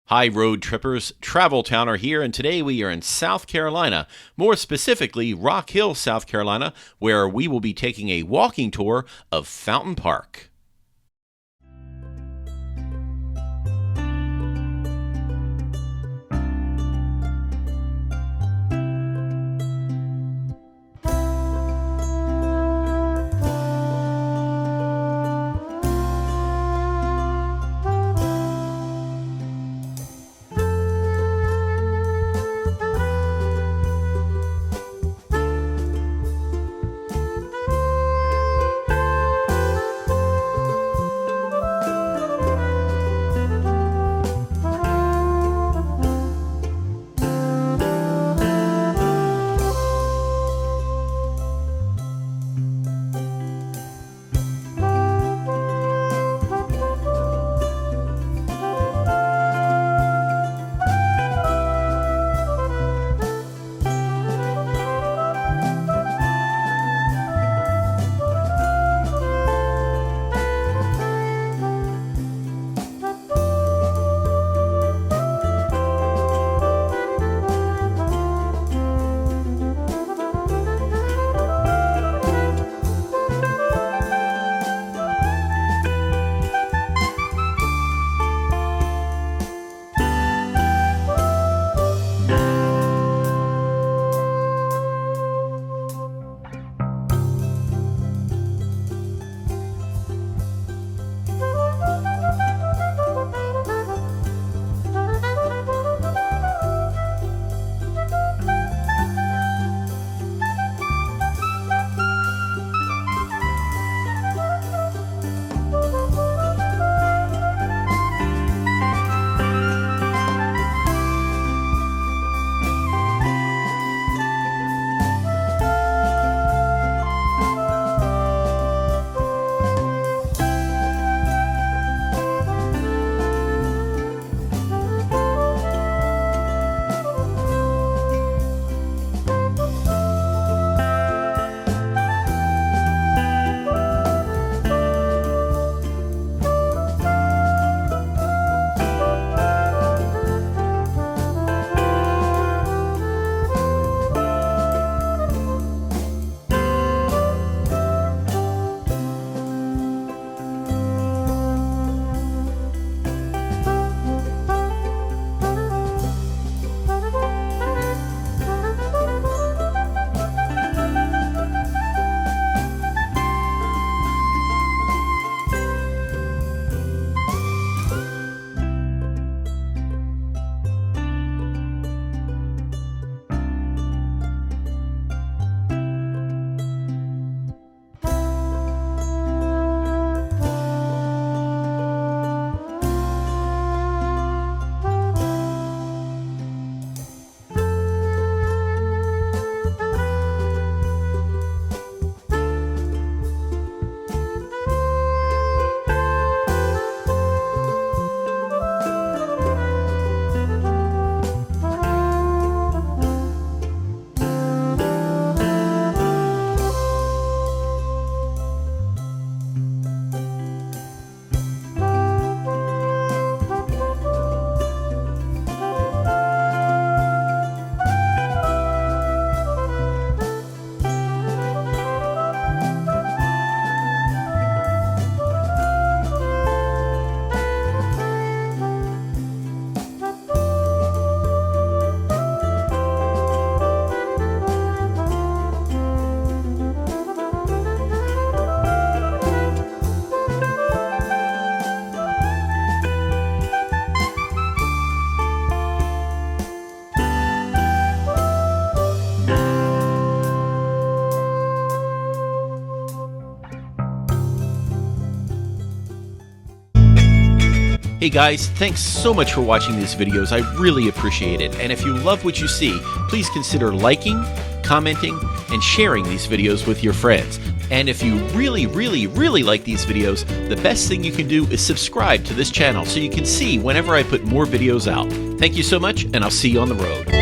Hi, road trippers. Travel Towner here, and today we are in South Carolina, more specifically Rock Hill, South Carolina, where we will be taking a walking tour of Fountain Park. Hey guys, thanks so much for watching these videos. I really appreciate it. And if you love what you see, please consider liking, commenting, and sharing these videos with your friends. And if you really like these videos, the best thing you can do is subscribe to this channel so you can see whenever I put more videos out. Thank you so much, and I'll see you on the road.